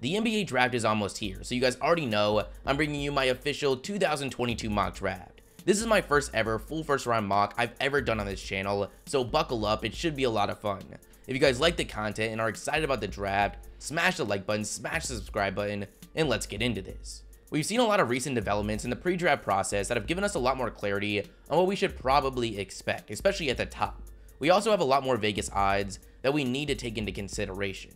The NBA draft is almost here, so you guys already know I'm bringing you my official 2022 mock draft. This is my first ever full first round mock I've ever done on this channel, so buckle up, it should be a lot of fun. If you guys like the content and are excited about the draft, smash the like button, smash the subscribe button, and let's get into this. We've seen a lot of recent developments in the pre-draft process that have given us a lot more clarity on what we should probably expect, especially at the top. We also have a lot more Vegas odds that we need to take into consideration.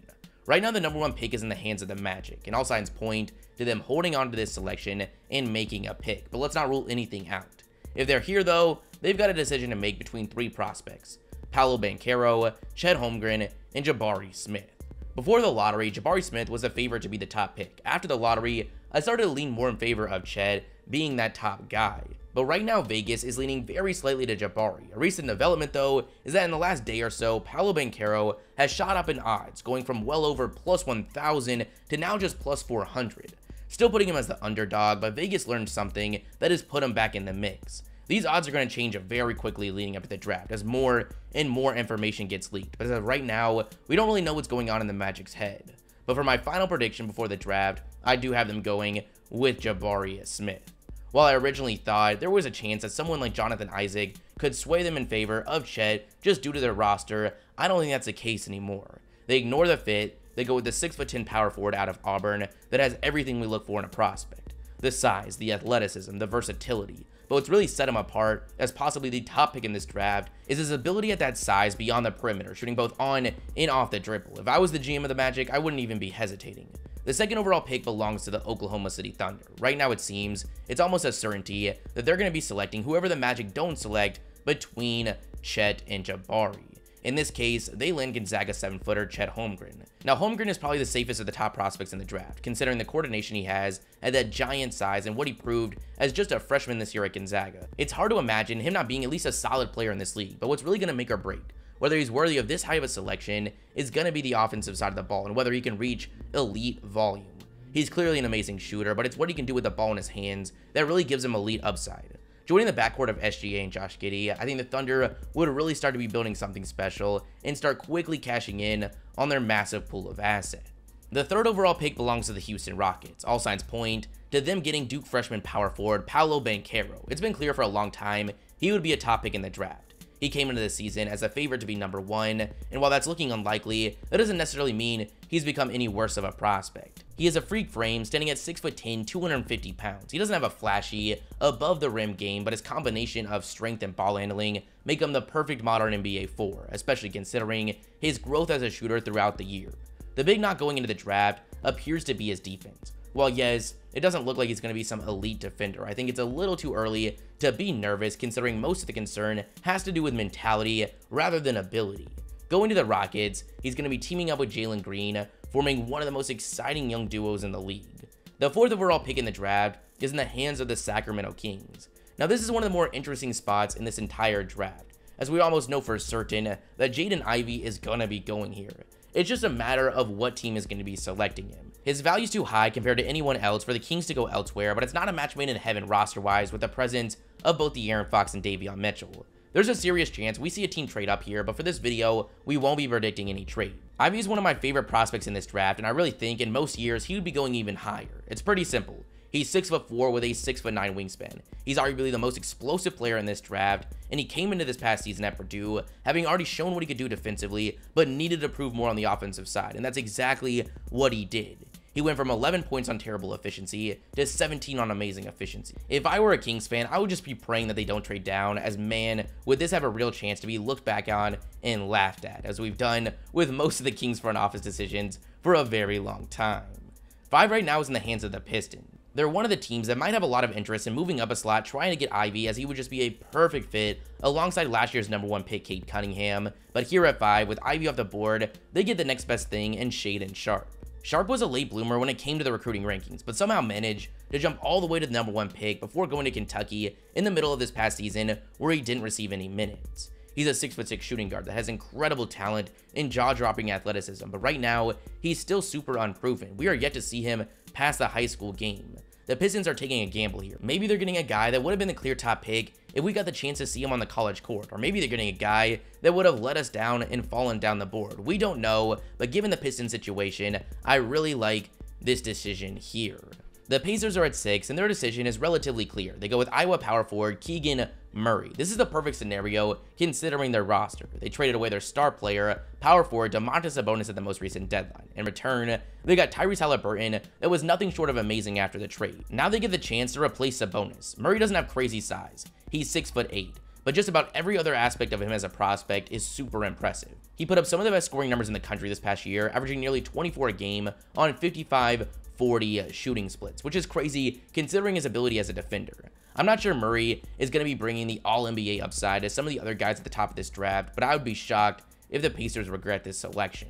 Right now, the number 1 pick is in the hands of the Magic, and all signs point to them holding on to this selection and making a pick, but let's not rule anything out. If they're here though, they've got a decision to make between 3 prospects: Paolo Banchero, Chet Holmgren, and Jabari Smith. Before the lottery, Jabari Smith was the favorite to be the top pick. After the lottery, I started to lean more in favor of Chet being that top guy. But right now, Vegas is leaning very slightly to Jabari. A recent development, though, is that in the last day or so, Paolo Banchero has shot up in odds, going from well over plus 1,000 to now just plus 400. Still putting him as the underdog, but Vegas learned something that has put him back in the mix. These odds are going to change very quickly leading up to the draft as more and more information gets leaked. But as of right now, we don't really know what's going on in the Magic's head. But for my final prediction before the draft, I do have them going with Jabari Smith. While I originally thought there was a chance that someone like Jonathan Isaac could sway them in favor of Chet just due to their roster, I don't think that's the case anymore. They ignore the fit, they go with the 6'10" power forward out of Auburn that has everything we look for in a prospect. The size, the athleticism, the versatility. But what's really set him apart as possibly the top pick in this draft is his ability at that size beyond the perimeter, shooting both on and off the dribble. If I was the GM of the Magic, I wouldn't even be hesitating. The second overall pick belongs to the Oklahoma City Thunder. Right now it seems it's almost a certainty that they're going to be selecting whoever the Magic don't select between Chet and Jabari. In this case, they land Gonzaga 7-footer Chet Holmgren. Now, Holmgren is probably the safest of the top prospects in the draft, considering the coordination he has at that giant size and what he proved as just a freshman this year at Gonzaga. It's hard to imagine him not being at least a solid player in this league, but what's really going to make or break whether he's worthy of this high of a selection is going to be the offensive side of the ball and whether he can reach elite volume. He's clearly an amazing shooter, but it's what he can do with the ball in his hands that really gives him elite upside. Joining the backcourt of SGA and Josh Giddey, I think the Thunder would really start to be building something special and start quickly cashing in on their massive pool of assets. The third overall pick belongs to the Houston Rockets. All signs point to them getting Duke freshman power forward Paolo Banchero. It's been clear for a long time he would be a top pick in the draft. He came into the season as a favorite to be number 1, and while that's looking unlikely, that doesn't necessarily mean he's become any worse of a prospect. He has a freak frame, standing at 6'10", 250 pounds. He doesn't have a flashy, above-the-rim game, but his combination of strength and ball handling make him the perfect modern NBA 4, especially considering his growth as a shooter throughout the year. The big knock going into the draft appears to be his defense. While yes, it doesn't look like he's going to be some elite defender, I think it's a little too early to be nervous considering most of the concern has to do with mentality rather than ability. Going to the Rockets, he's going to be teaming up with Jalen Green, forming one of the most exciting young duos in the league. The fourth overall pick in the draft is in the hands of the Sacramento Kings. Now this is one of the more interesting spots in this entire draft, as we almost know for certain that Jaden Ivey is going to be going here. It's just a matter of what team is going to be selecting him. His value is too high compared to anyone else for the Kings to go elsewhere, but it's not a match made in heaven roster-wise with the presence of both De'Aaron Fox and Davion Mitchell. There's a serious chance we see a team trade up here, but for this video, we won't be predicting any trade. Ivey is one of my favorite prospects in this draft, and I really think in most years he would be going even higher. It's pretty simple. He's 6'4" with a 6'9" wingspan. He's arguably the most explosive player in this draft, and he came into this past season at Purdue having already shown what he could do defensively, but needed to prove more on the offensive side, and that's exactly what he did. He went from 11 points on terrible efficiency to 17 on amazing efficiency. If I were a Kings fan, I would just be praying that they don't trade down, as man, would this have a real chance to be looked back on and laughed at, as we've done with most of the Kings front office decisions for a very long time. 5 right now is in the hands of the Pistons. They're one of the teams that might have a lot of interest in moving up a slot, trying to get Ivey, as he would just be a perfect fit alongside last year's number 1 pick Cade Cunningham. But here at 5, with Ivey off the board, they get the next best thing in Shaedon Sharpe. Sharpe was a late bloomer when it came to the recruiting rankings, but somehow managed to jump all the way to the number 1 pick before going to Kentucky in the middle of this past season where he didn't receive any minutes. He's a 6'6" shooting guard that has incredible talent and jaw-dropping athleticism, but right now, he's still super unproven. We are yet to see him past the high school game. The Pistons are taking a gamble here. Maybe they're getting a guy that would have been the clear top pick if we got the chance to see him on the college court, or maybe they're getting a guy that would have let us down and fallen down the board. We don't know, but given the Pistons situation, I really like this decision here. The Pacers are at 6, and their decision is relatively clear. They go with Iowa power forward Keegan Murray. This is the perfect scenario considering their roster. They traded away their star player, power forward Domantas Sabonis at the most recent deadline. In return, they got Tyrese Haliburton that was nothing short of amazing after the trade. Now they get the chance to replace Sabonis. Murray doesn't have crazy size. He's 6'8", but just about every other aspect of him as a prospect is super impressive. He put up some of the best scoring numbers in the country this past year, averaging nearly 24 a game on 55-40 shooting splits, which is crazy considering his ability as a defender. I'm not sure Murray is going to be bringing the All-NBA upside as some of the other guys at the top of this draft, but I would be shocked if the Pacers regret this selection.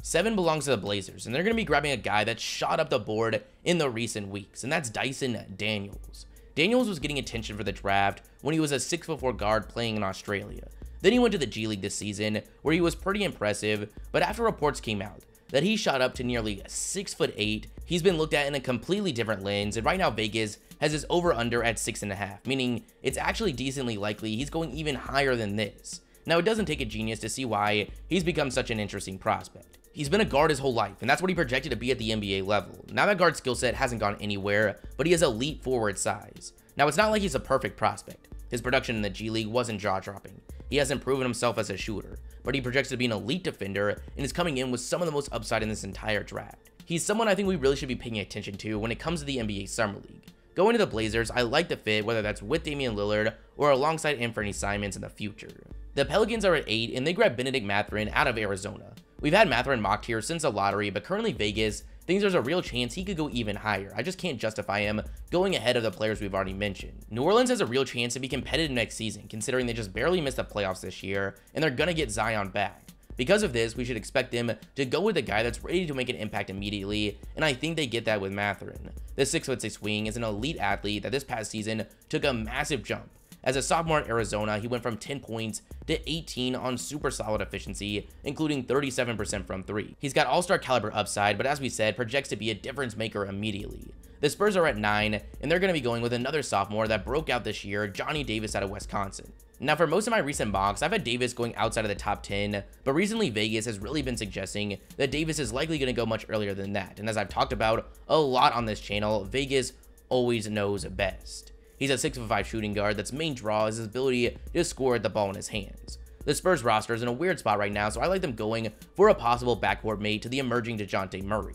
7 belongs to the Blazers, and they're going to be grabbing a guy that shot up the board in the recent weeks, and that's Dyson Daniels. Daniels was getting attention for the draft when he was a 6'4" guard playing in Australia. Then he went to the G League this season, where he was pretty impressive, but after reports came out that he shot up to nearly 6'8", he's been looked at in a completely different lens, and right now Vegas has his over-under at 6.5, meaning it's actually decently likely he's going even higher than this. Now, it doesn't take a genius to see why he's become such an interesting prospect. He's been a guard his whole life, and that's what he projected to be at the NBA level. Now that guard skill set hasn't gone anywhere, but he has elite forward size. Now, it's not like he's a perfect prospect. His production in the G League wasn't jaw-dropping. He hasn't proven himself as a shooter, but he projects to be an elite defender and is coming in with some of the most upside in this entire draft. He's someone I think we really should be paying attention to when it comes to the NBA Summer League. Going to the Blazers, I like the fit, whether that's with Damian Lillard or alongside Anthony Simons in the future. The Pelicans are at 8, and they grab Benedict Mathurin out of Arizona. We've had Mathurin mocked here since the lottery, but currently Vegas thinks there's a real chance he could go even higher. I just can't justify him going ahead of the players we've already mentioned. New Orleans has a real chance to be competitive next season, considering they just barely missed the playoffs this year, and they're gonna get Zion back. Because of this, we should expect them to go with a guy that's ready to make an impact immediately, and I think they get that with Mathurin. This 6'6" wing is an elite athlete that this past season took a massive jump. As a sophomore in Arizona, he went from 10 points to 18 on super solid efficiency, including 37% from 3. He's got all-star caliber upside, but as we said, projects to be a difference maker immediately. The Spurs are at 9, and they're going to be going with another sophomore that broke out this year, Johnny Davis out of Wisconsin. Now, for most of my recent mocks, I've had Davis going outside of the top 10, but recently Vegas has really been suggesting that Davis is likely going to go much earlier than that, and as I've talked about a lot on this channel, Vegas always knows best. He's a 6'5" shooting guard that's main draw is his ability to score the ball in his hands. The Spurs roster is in a weird spot right now, so I like them going for a possible backcourt mate to the emerging DeJounte Murray.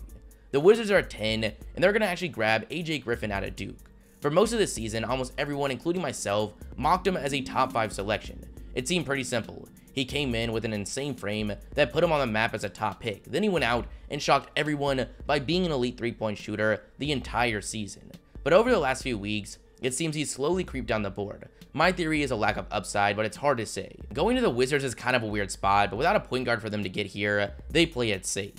The Wizards are at 10, and they're going to actually grab AJ Griffin out of Duke. For most of the season, almost everyone, including myself, mocked him as a top 5 selection. It seemed pretty simple. He came in with an insane frame that put him on the map as a top pick. Then he went out and shocked everyone by being an elite 3-point shooter the entire season. But over the last few weeks, it seems he's slowly creeped down the board. My theory is a lack of upside, but it's hard to say. Going to the Wizards is kind of a weird spot, but without a point guard for them to get here, they play it safe.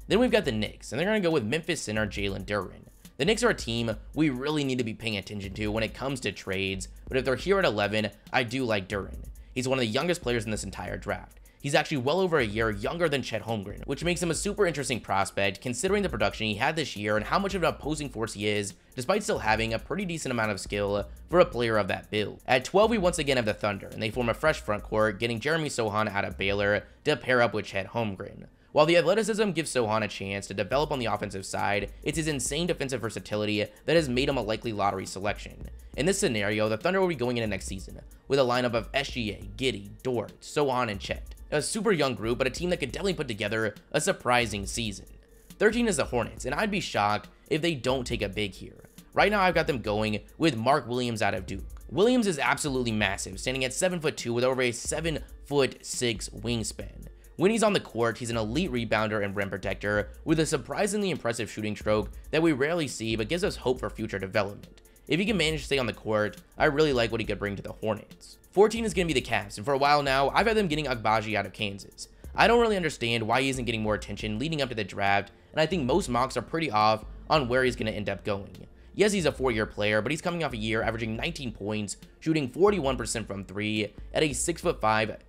Then we've got the Knicks, and they're going to go with Memphis center Jalen Duren. The Knicks are a team we really need to be paying attention to when it comes to trades, but if they're here at 11, I do like Duren. He's one of the youngest players in this entire draft. He's actually well over a year younger than Chet Holmgren, which makes him a super interesting prospect considering the production he had this year and how much of an opposing force he is, despite still having a pretty decent amount of skill for a player of that build. At 12, we once again have the Thunder, and they form a fresh front court, getting Jeremy Sohan out of Baylor to pair up with Chet Holmgren. While the athleticism gives Sohan a chance to develop on the offensive side, it's his insane defensive versatility that has made him a likely lottery selection. In this scenario, the Thunder will be going into next season with a lineup of SGA, Giddey, Dort, Sohan, and Chet. A super young group, but a team that could definitely put together a surprising season. 13 is the Hornets, and I'd be shocked if they don't take a big here. Right now, I've got them going with Mark Williams out of Duke. Williams is absolutely massive, standing at 7'2" with over a 7'6" wingspan. When he's on the court, he's an elite rebounder and rim protector with a surprisingly impressive shooting stroke that we rarely see but gives us hope for future development. If he can manage to stay on the court, I really like what he could bring to the Hornets. 14 is going to be the Cavs, and for a while now, I've had them getting Agbaji out of Kansas. I don't really understand why he isn't getting more attention leading up to the draft, and I think most mocks are pretty off on where he's going to end up going. Yes, he's a 4-year player, but he's coming off a year averaging 19 points, shooting 41% from 3 at a 6'5",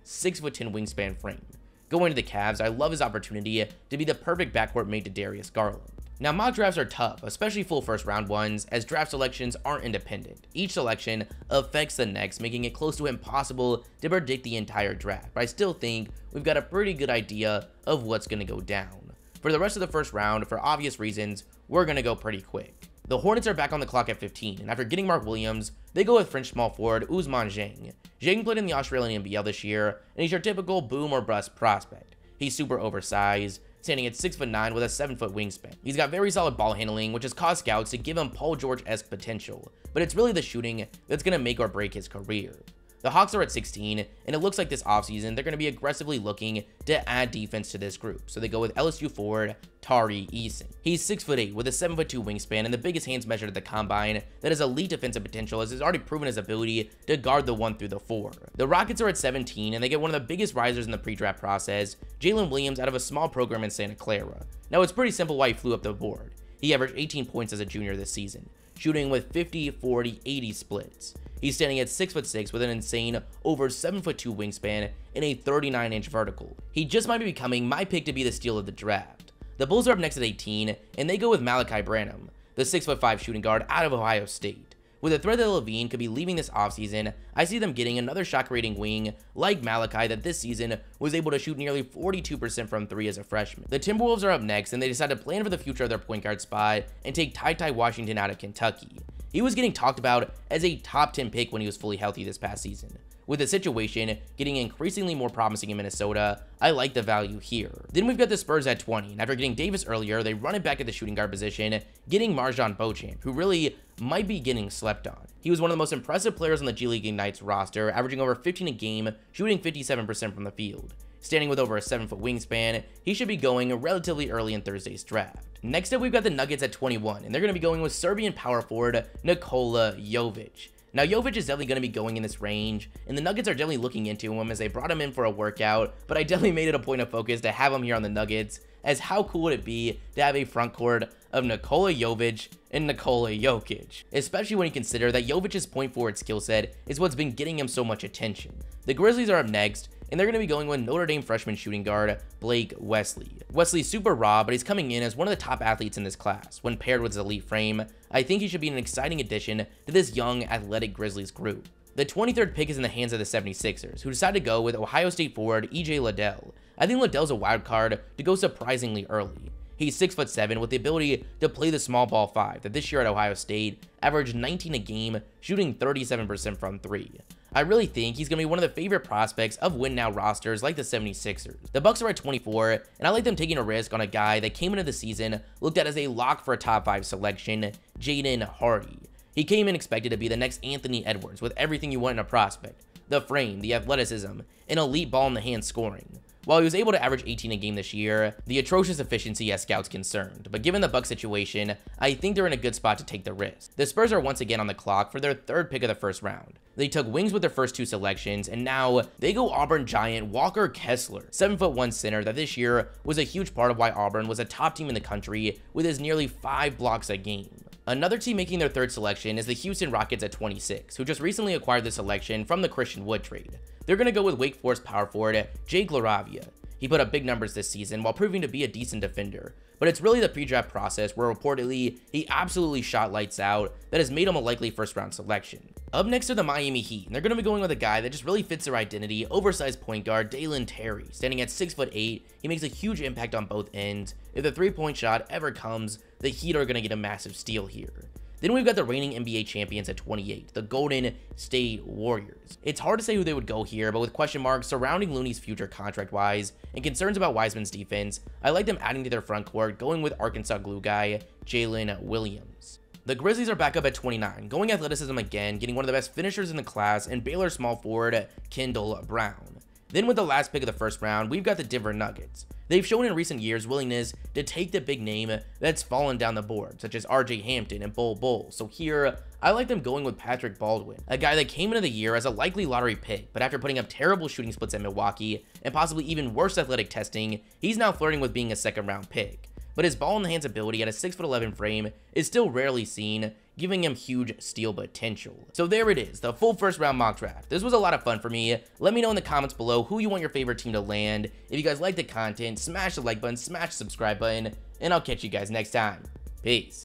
6'10" wingspan frame. Going to the Cavs, I love his opportunity to be the perfect backcourt mate to Darius Garland. Now, mock drafts are tough, especially full first round ones, as draft selections aren't independent. Each selection affects the next, making it close to impossible to predict the entire draft, but I still think we've got a pretty good idea of what's going to go down. For the rest of the first round, for obvious reasons, we're gonna go pretty quick. The Hornets are back on the clock at 15, and after getting Mark Williams, they go with French small forward Ousmane Dieng. Dieng played in the Australian NBL this year, and he's your typical boom or bust prospect. He's super oversized, standing at 6'9" with a 7-foot wingspan. He's got very solid ball handling, which has caused scouts to give him Paul George-esque potential, but it's really the shooting that's going to make or break his career. The Hawks are at 16, and it looks like this offseason they're going to be aggressively looking to add defense to this group, so they go with LSU forward Tari Eason. He's 6'8" with a 7'2" wingspan and the biggest hands measured at the combine that has elite defensive potential, as he's already proven his ability to guard the 1 through the 4. The Rockets are at 17, and they get one of the biggest risers in the pre-draft process, Jalen Williams, out of a small program in Santa Clara. Now, it's pretty simple why he flew up the board. He averaged 18 points as a junior this season, shooting with 50, 40, 80 splits. He's standing at 6'6" with an insane over 7'2" wingspan and a 39-inch vertical. He just might be becoming my pick to be the steal of the draft. The Bulls are up next at 18, and they go with Malachi Branham, the 6'5" shooting guard out of Ohio State. With the threat that Levine could be leaving this offseason, I see them getting another shot creating wing like Malachi that this season was able to shoot nearly 42% from 3 as a freshman. The Timberwolves are up next, and they decide to plan for the future of their point guard spot and take Ty Washington out of Kentucky. He was getting talked about as a top 10 pick when he was fully healthy this past season. With the situation getting increasingly more promising in Minnesota, I like the value here. Then we've got the Spurs at 20, and after getting Davis earlier, they run it back at the shooting guard position, getting MarJon Beauchamp, who really might be getting slept on. He was one of the most impressive players on the G League Ignite's roster, averaging over 15 a game, shooting 57% from the field. Standing with over a 7-foot wingspan, he should be going relatively early in Thursday's draft. Next up, we've got the Nuggets at 21, and they're going to be going with Serbian power forward Nikola Jovic. Now, Jovic is definitely going to be going in this range, and the Nuggets are definitely looking into him as they brought him in for a workout, but I definitely made it a point of focus to have him here on the Nuggets, as how cool would it be to have a front court of Nikola Jovic and Nikola Jokic, especially when you consider that Jovic's point forward skill set is what's been getting him so much attention. The Grizzlies are up next, and they're going to be going with Notre Dame freshman shooting guard Blake Wesley. Wesley's super raw, but he's coming in as one of the top athletes in this class. When paired with his elite frame, I think he should be an exciting addition to this young, athletic Grizzlies group. The 23rd pick is in the hands of the 76ers, who decided to go with Ohio State forward EJ Liddell. I think Liddell's a wild card to go surprisingly early. He's 6'7" with the ability to play the small ball 5 that this year at Ohio State averaged 19 a game, shooting 37% from 3. I really think he's going to be one of the favorite prospects of win-now rosters like the 76ers. The Bucks are at 24, and I like them taking a risk on a guy that came into the season looked at as a lock for a top 5 selection, Jaden Hardy. He came in expected to be the next Anthony Edwards with everything you want in a prospect: the frame, the athleticism, and elite ball in the hand scoring. While he was able to average 18 a game this year, the atrocious efficiency has scouts concerned, but given the Bucks situation, I think they're in a good spot to take the risk. The Spurs are once again on the clock for their 3rd pick of the first round. They took wings with their first 2 selections, and now they go Auburn giant Walker Kessler, 7'1" center that this year was a huge part of why Auburn was a top team in the country with his nearly 5 blocks a game. Another team making their 3rd selection is the Houston Rockets at 26, who just recently acquired the selection from the Christian Wood trade. They're going to go with Wake Forest power forward Jake LaRavia. He put up big numbers this season while proving to be a decent defender, but it's really the pre-draft process where reportedly he absolutely shot lights out that has made him a likely first-round selection. Up next are the Miami Heat, and they're going to be going with a guy that just really fits their identity, oversized point guard Dalen Terry. Standing at 6'8", he makes a huge impact on both ends. If the 3-point shot ever comes, the Heat are going to get a massive steal here. Then we've got the reigning NBA champions at 28, the Golden State Warriors. It's hard to say who they would go here, but with question marks surrounding Looney's future contract-wise and concerns about Wiseman's defense, I like them adding to their front court, going with Arkansas glue guy Jalen Williams. The Grizzlies are back up at 29, going athleticism again, getting one of the best finishers in the class, and Baylor small forward Kendall Brown. Then with the last pick of the first round, we've got the Denver Nuggets. They've shown in recent years willingness to take the big name that's fallen down the board, such as RJ Hampton and Bol. So here, I like them going with Patrick Baldwin, a guy that came into the year as a likely lottery pick, but after putting up terrible shooting splits at Milwaukee and possibly even worse athletic testing, he's now flirting with being a 2nd-round pick. But his ball in the hands ability at a 6'11" frame is still rarely seen, giving him huge steal potential. So there it is, the full first round mock draft. This was a lot of fun for me. Let me know in the comments below who you want your favorite team to land. If you guys like the content, smash the like button, smash the subscribe button, and I'll catch you guys next time. Peace.